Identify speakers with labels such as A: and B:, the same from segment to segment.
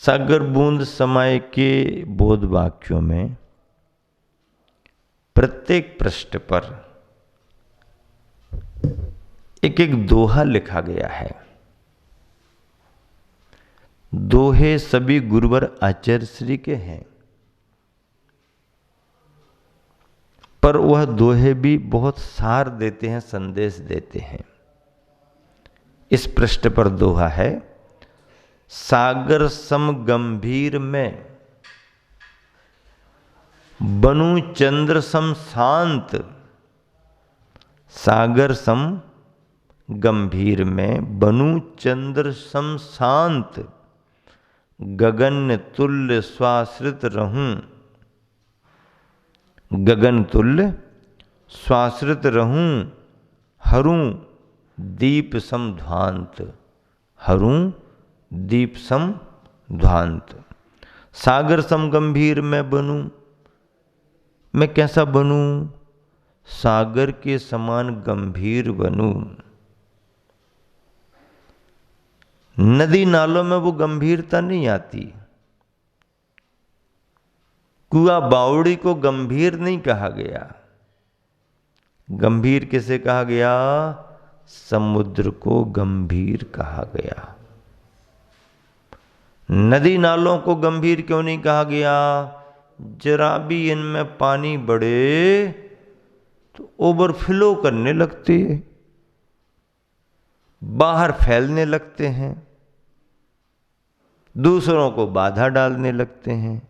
A: सागर बूंद समय के बोध वाक्यों में प्रत्येक पृष्ठ पर एक एक दोहा लिखा गया है। दोहे सभी गुरुवर आचार्य श्री के हैं, पर वह दोहे भी बहुत सार देते हैं, संदेश देते हैं। इस पृष्ठ पर दोहा है, सागर सम गंभीर में बनूं चंद्र सम शांत। सागर सम गंभीर में बनूं चंद्र सम शांत, गगन तुल्य स्वाश्रित रहूं। गगन तुल्य स्वाश्रित रहूं, हरूं दीप सम ध्वांत। हरूं दीप सम ध्वांत। सागर सम गंभीर में बनूं, मैं कैसा बनूं? सागर के समान गंभीर बनूं। नदी नालों में वो गंभीरता नहीं आती। कुआ बावड़ी को गंभीर नहीं कहा गया। गंभीर किसे कहा गया? समुद्र को गंभीर कहा गया। नदी नालों को गंभीर क्यों नहीं कहा गया? जरा भी इनमें पानी बढ़े तो ओवरफ्लो करने लगते, बाहर फैलने लगते हैं, दूसरों को बाधा डालने लगते हैं।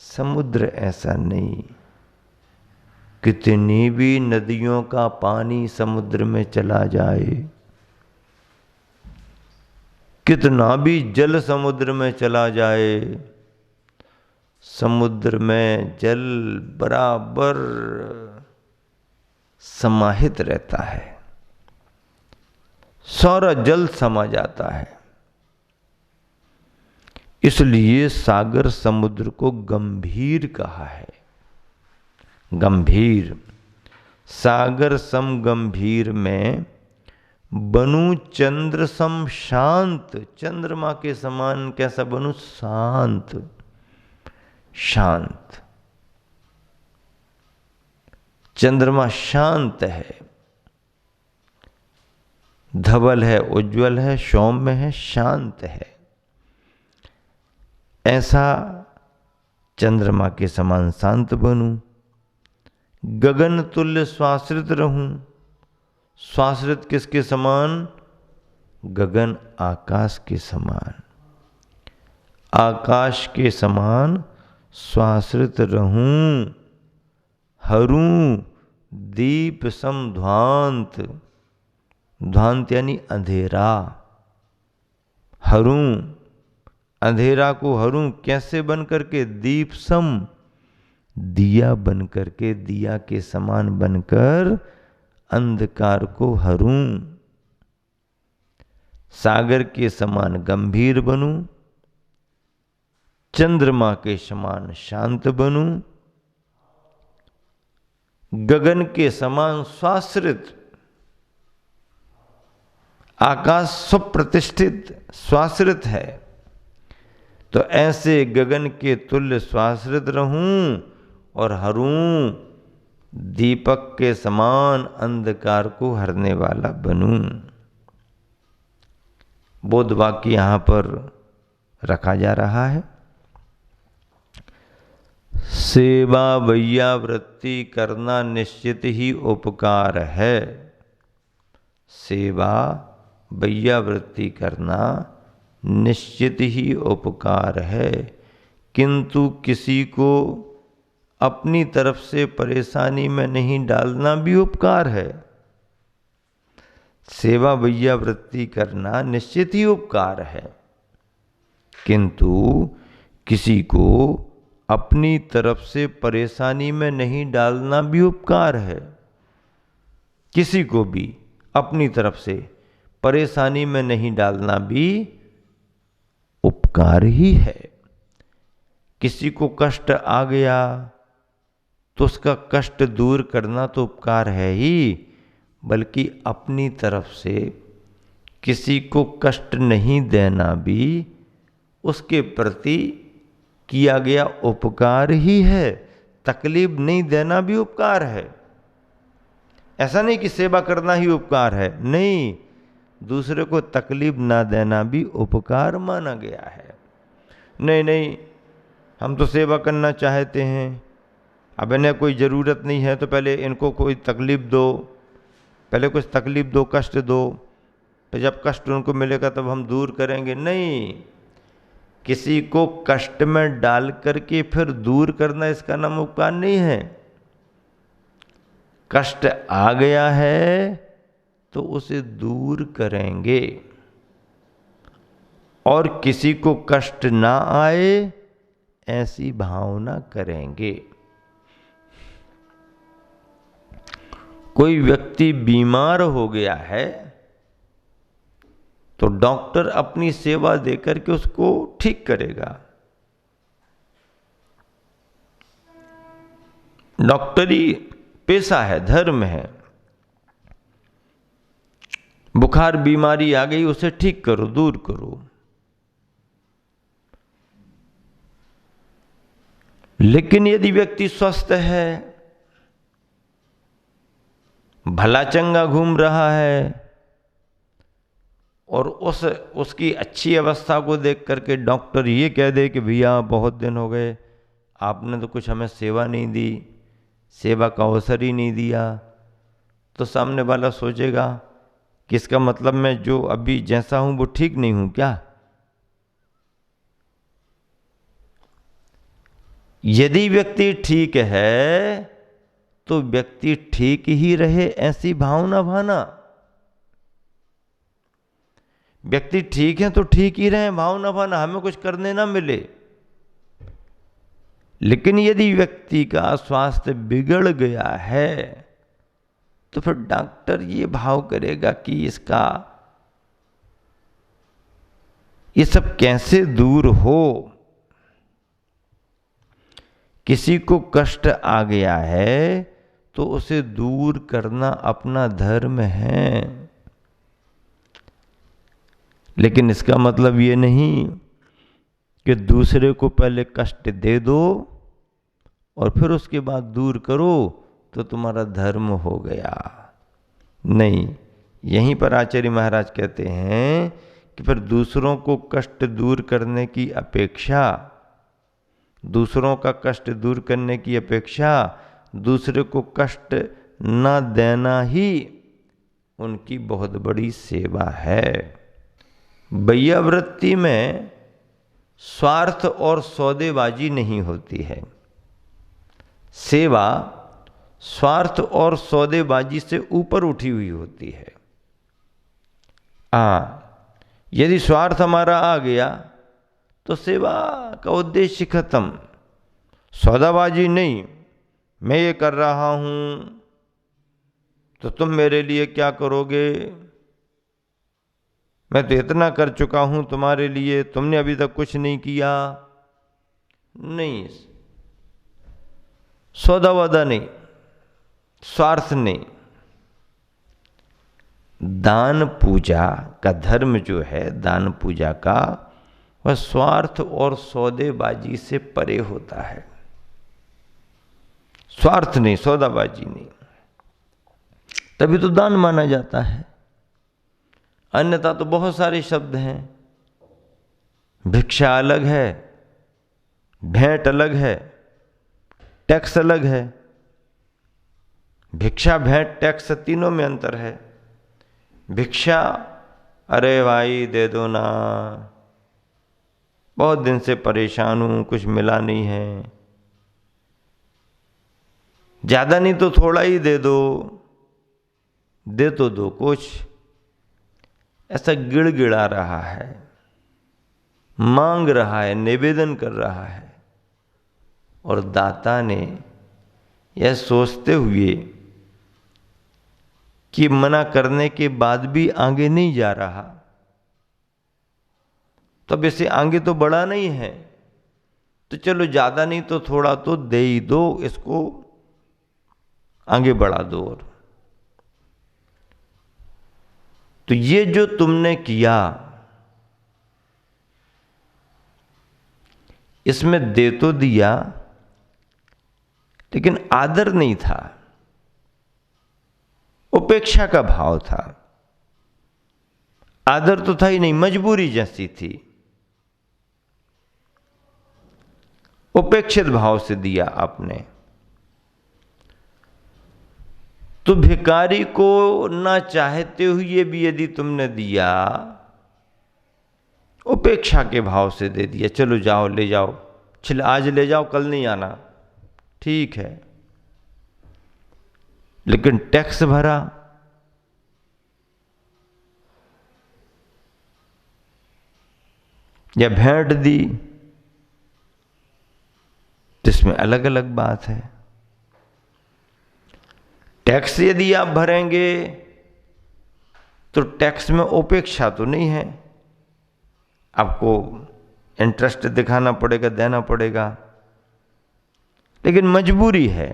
A: समुद्र ऐसा नहीं। कितनी भी नदियों का पानी समुद्र में चला जाए, कितना भी जल समुद्र में चला जाए, समुद्र में जल बराबर समाहित रहता है, सारा जल समा जाता है। इसलिए सागर समुद्र को गंभीर कहा है। गंभीर। सागर सम गंभीर में बनूं चंद्र सम शांत। चंद्रमा के समान कैसा बनूं? शांत। शांत। चंद्रमा शांत है, धवल है, उज्जवल है, सौम्य है, शांत है। ऐसा चंद्रमा के समान शांत बनूं। गगन तुल्य स्वाश्रित रहूं। स्वाश्रित किसके समान? गगन आकाश के समान। आकाश के समान स्वाश्रित रहूं। हरूं दीप सम ध्वांत। ध्वांत यानी अंधेरा। हरूं, अंधेरा को हरूं कैसे बन करके? दीप सम, दिया बन करके, दिया के समान बनकर अंधकार को हरूं। सागर के समान गंभीर बनूं, चंद्रमा के समान शांत बनूं, गगन के समान स्वाश्रित। आकाश स्वप्रतिष्ठित स्वाश्रित है, तो ऐसे गगन के तुल्य स्वाश्रित रहूं और हरूं दीपक के समान अंधकार को हरने वाला बनूं। बोध वाक्य यहां पर रखा जा रहा है। सेवा वैयावृत्ति करना निश्चित ही उपकार है। सेवा वैयावृत्ति करना निश्चित ही उपकार है, किंतु किसी को अपनी तरफ से परेशानी में नहीं डालना भी उपकार है। सेवा वैयावृत्ति करना निश्चित ही उपकार है, किंतु किसी को अपनी तरफ से परेशानी में नहीं डालना भी उपकार है। किसी को भी अपनी तरफ से परेशानी में नहीं डालना भी उपकार ही है। किसी को कष्ट आ गया तो उसका कष्ट दूर करना तो उपकार है ही, बल्कि अपनी तरफ से किसी को कष्ट नहीं देना भी उसके प्रति किया गया उपकार ही है। तकलीफ नहीं देना भी उपकार है। ऐसा नहीं कि सेवा करना ही उपकार है, नहीं, दूसरे को तकलीफ ना देना भी उपकार माना गया है। नहीं नहीं, हम तो सेवा करना चाहते हैं, अब इन्हें कोई ज़रूरत नहीं है तो पहले इनको कोई तकलीफ दो, पहले कुछ तकलीफ दो, कष्ट दो, फिर जब कष्ट उनको मिलेगा तब हम दूर करेंगे। नहीं, किसी को कष्ट में डाल करके फिर दूर करना इसका नाम उपकार नहीं है। कष्ट आ गया है तो उसे दूर करेंगे, और किसी को कष्ट ना आए ऐसी भावना करेंगे। कोई व्यक्ति बीमार हो गया है तो डॉक्टर अपनी सेवा देकर के उसको ठीक करेगा। डॉक्टरी पेशा है, धर्म है। बुखार बीमारी आ गई, उसे ठीक करो, दूर करो। लेकिन यदि व्यक्ति स्वस्थ है, भला चंगा घूम रहा है, और उसकी अच्छी अवस्था को देख करके डॉक्टर ये कह दे कि भैया बहुत दिन हो गए, आपने तो कुछ हमें सेवा नहीं दी, सेवा का अवसर ही नहीं दिया, तो सामने वाला सोचेगा कि इसका मतलब मैं जो अभी जैसा हूं वो ठीक नहीं हूं क्या? यदि व्यक्ति ठीक है तो व्यक्ति ठीक ही रहे, ऐसी भावना भाना। व्यक्ति ठीक है तो ठीक ही रहे, भावना भाना, हमें कुछ करने ना मिले। लेकिन यदि व्यक्ति का स्वास्थ्य बिगड़ गया है तो फिर डॉक्टर ये भाव करेगा कि इसका ये सब कैसे दूर हो। किसी को कष्ट आ गया है तो उसे दूर करना अपना धर्म है। लेकिन इसका मतलब ये नहीं कि दूसरे को पहले कष्ट दे दो और फिर उसके बाद दूर करो तो तुम्हारा धर्म हो गया। नहीं, यहीं पर आचार्य महाराज कहते हैं कि फिर दूसरों को कष्ट दूर करने की अपेक्षा, दूसरों का कष्ट दूर करने की अपेक्षा दूसरे को कष्ट न देना ही उनकी बहुत बड़ी सेवा है। वैयावृत्ति में स्वार्थ और सौदेबाजी नहीं होती है। सेवा स्वार्थ और सौदेबाजी से ऊपर उठी हुई होती है। यदि स्वार्थ हमारा आ गया तो सेवा का उद्देश्य खत्म। सौदाबाजी नहीं, मैं ये कर रहा हूं तो तुम मेरे लिए क्या करोगे, मैं तो इतना कर चुका हूं तुम्हारे लिए, तुमने अभी तक कुछ नहीं किया। नहीं, सौदावादा नहीं, स्वार्थ नहीं। दान पूजा का धर्म जो है, दान पूजा का, वह स्वार्थ और सौदेबाजी से परे होता है। स्वार्थ नहीं, सौदाबाजी नहीं, तभी तो दान माना जाता है। अन्यथा तो बहुत सारे शब्द हैं। भिक्षा अलग है, भेंट अलग है, टैक्स अलग है। भिक्षा, भेंट, टैक्स तीनों में अंतर है। भिक्षा, अरे भाई दे दो ना, बहुत दिन से परेशान हूं, कुछ मिला नहीं है, ज्यादा नहीं तो थोड़ा ही दे दो, दे तो दो कुछ। ऐसा गिड़गिड़ा रहा है, मांग रहा है, निवेदन कर रहा है, और दाता ने यह सोचते हुए कि मना करने के बाद भी आगे नहीं जा रहा, तब इसे आगे तो बढ़ा नहीं है, तो चलो ज्यादा नहीं तो थोड़ा तो दे ही दो, इसको आगे बढ़ा दो। और तो ये जो तुमने किया, इसमें दे तो दिया, लेकिन आदर नहीं था, उपेक्षा का भाव था। आदर तो था ही नहीं, मजबूरी जैसी थी। उपेक्षित भाव से दिया आपने। तो भिखारी को ना चाहते हुए भी यदि तुमने दिया, उपेक्षा के भाव से दे दिया, चलो जाओ ले जाओ, आज ले जाओ कल नहीं आना, ठीक है। लेकिन टैक्स भरा, या भेंट दी, इसमें अलग अलग बात है। टैक्स यदि आप भरेंगे तो टैक्स में उपेक्षा तो नहीं है, आपको इंटरेस्ट दिखाना पड़ेगा, देना पड़ेगा, लेकिन मजबूरी है।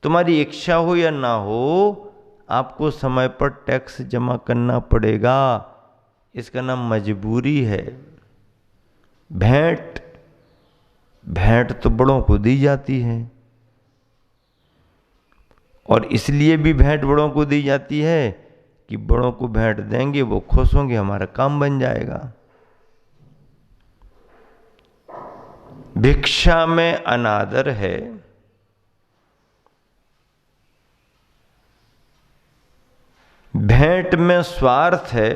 A: तुम्हारी इच्छा हो या ना हो, आपको समय पर टैक्स जमा करना पड़ेगा, इसका नाम मजबूरी है। भेंट, भेंट तो बड़ों को दी जाती है, और इसलिए भी भेंट बड़ों को दी जाती है कि बड़ों को भेंट देंगे, वो खुश होंगे, हमारा काम बन जाएगा। भिक्षा में अनादर है, भेंट में स्वार्थ है,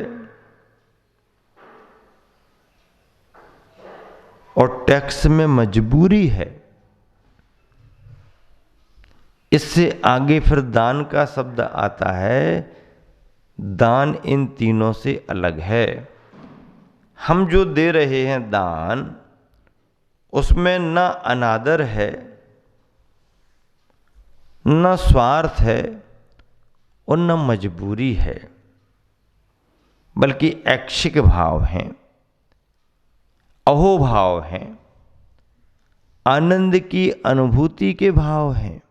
A: और टैक्स में मजबूरी है। इससे आगे फिर दान का शब्द आता है। दान इन तीनों से अलग है। हम जो दे रहे हैं दान, उसमें न अनादर है, न स्वार्थ है, और न मजबूरी है, बल्कि ऐच्छिक भाव हैं, अहोभाव हैं, आनंद की अनुभूति के भाव हैं।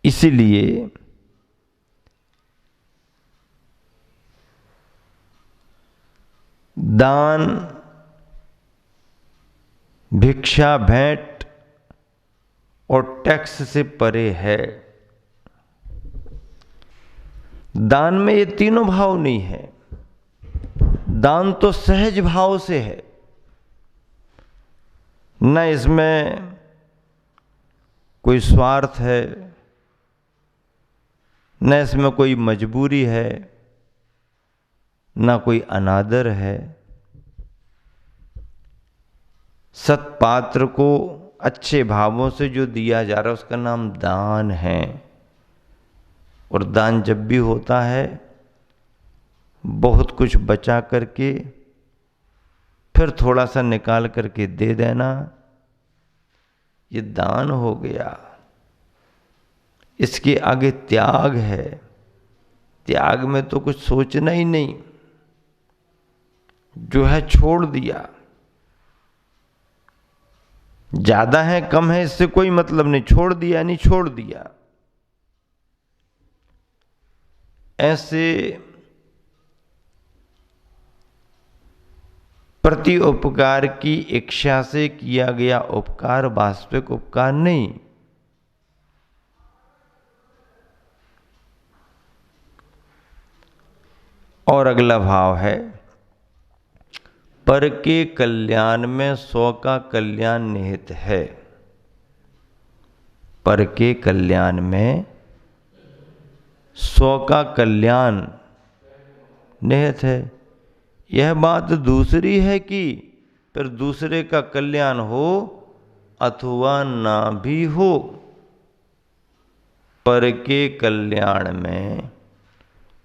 A: इसलिए दान, भिक्षा, भेंट और टैक्स से परे है। दान में ये तीनों भाव नहीं है। दान तो सहज भाव से है, न इसमें कोई स्वार्थ है, न इसमें कोई मजबूरी है, न कोई अनादर है। सत्पात्र को अच्छे भावों से जो दिया जा रहा है, उसका नाम दान है। और दान जब भी होता है, बहुत कुछ बचा करके फिर थोड़ा सा निकाल करके दे देना, ये दान हो गया। इसके आगे त्याग है। त्याग में तो कुछ सोचना ही नहीं, जो है छोड़ दिया। ज्यादा है कम है इससे कोई मतलब नहीं, छोड़ दिया नहीं छोड़ दिया। ऐसे प्रति उपकार की इच्छा से किया गया उपकार वास्तविक उपकार नहीं। और अगला भाव है, पर के कल्याण में सौ का कल्याण निहित है। पर के कल्याण में सौ का कल्याण निहित है। यह बात दूसरी है कि फिर दूसरे का कल्याण हो अथवा ना भी हो, पर के कल्याण में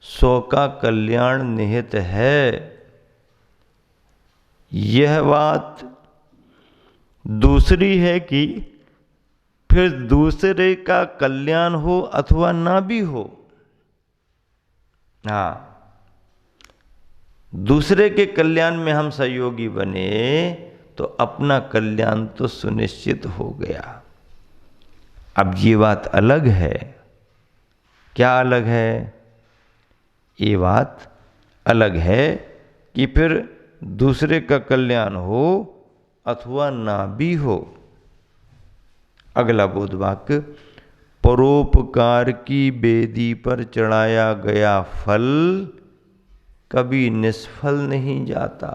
A: सौ का कल्याण निहित है। यह बात दूसरी है कि फिर दूसरे का कल्याण हो अथवा ना भी हो। हाँ, दूसरे के कल्याण में हम सहयोगी बने तो अपना कल्याण तो सुनिश्चित हो गया। अब ये बात अलग है। क्या अलग है? ये बात अलग है कि फिर दूसरे का कल्याण हो अथवा ना भी हो। अगला बोध वाक्य, परोपकार की वेदी पर चढ़ाया गया फल कभी निष्फल नहीं जाता।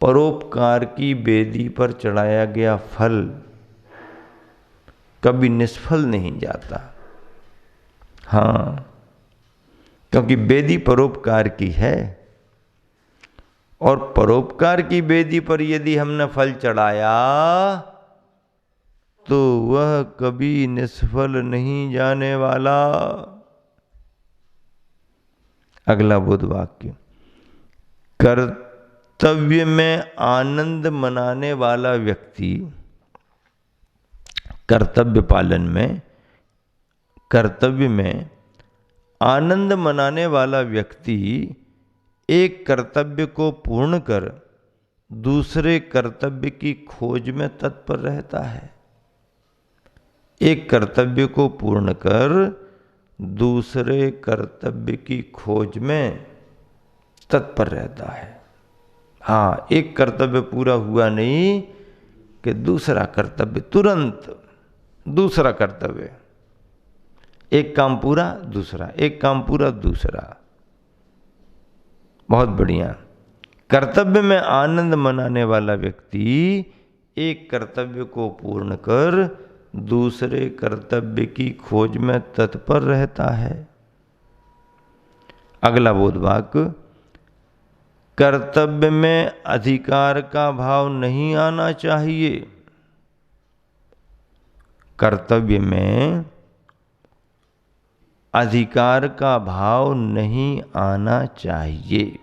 A: परोपकार की वेदी पर चढ़ाया गया फल कभी निष्फल नहीं जाता। हाँ, क्योंकि वेदी परोपकार की है और परोपकार की वेदी पर यदि हमने फल चढ़ाया तो वह कभी निष्फल नहीं जाने वाला। अगला बोध वाक्य, कर्तव्य में आनंद मनाने वाला व्यक्ति, कर्तव्य पालन में, कर्तव्य में आनंद मनाने वाला व्यक्ति एक कर्तव्य को पूर्ण कर दूसरे कर्तव्य की खोज में तत्पर रहता है। एक कर्तव्य को पूर्ण कर दूसरे कर्तव्य की खोज में तत्पर रहता है। हाँ, एक कर्तव्य पूरा हुआ नहीं कि दूसरा कर्तव्य तुरंत, दूसरा कर्तव्य, एक काम पूरा दूसरा, एक काम पूरा दूसरा। बहुत बढ़िया। कर्तव्य में आनंद मनाने वाला व्यक्ति एक कर्तव्य को पूर्ण कर दूसरे कर्तव्य की खोज में तत्पर रहता है। अगला बोध वाक्य, कर्तव्य में अधिकार का भाव नहीं आना चाहिए। कर्तव्य में अधिकार का भाव नहीं आना चाहिए,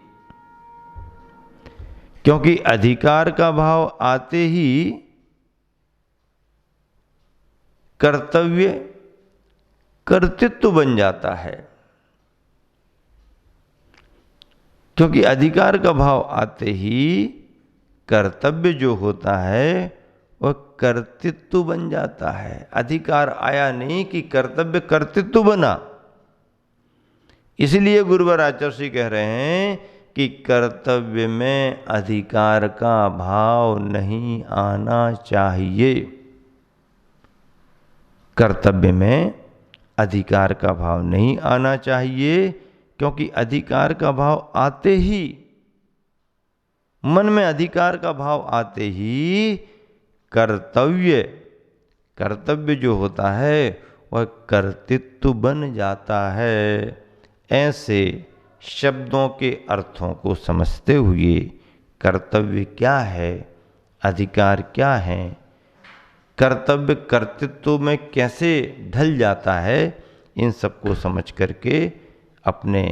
A: क्योंकि अधिकार का भाव आते ही कर्तव्य कर्तृत्व बन जाता है। क्योंकि अधिकार का भाव आते ही कर्तव्य जो होता है वह कर्तृत्व बन जाता है। अधिकार आया नहीं कि कर्तव्य कर्तृत्व बना। इसलिए गुरुवर आचार्य कह रहे हैं कि कर्तव्य में अधिकार का भाव नहीं आना चाहिए। कर्तव्य में अधिकार का भाव नहीं आना चाहिए, क्योंकि अधिकार का भाव आते ही, मन में अधिकार का भाव आते ही कर्तव्य, कर्तव्य जो होता है वह कर्तृत्व बन जाता है। ऐसे शब्दों के अर्थों को समझते हुए कर्तव्य क्या है, अधिकार क्या है, कर्तव्य कर्तृत्व में कैसे ढल जाता है, इन सबको समझ करके अपने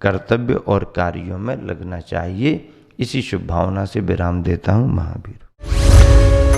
A: कर्तव्य और कार्यों में लगना चाहिए। इसी शुभ भावना से विराम देता हूँ। महावीर।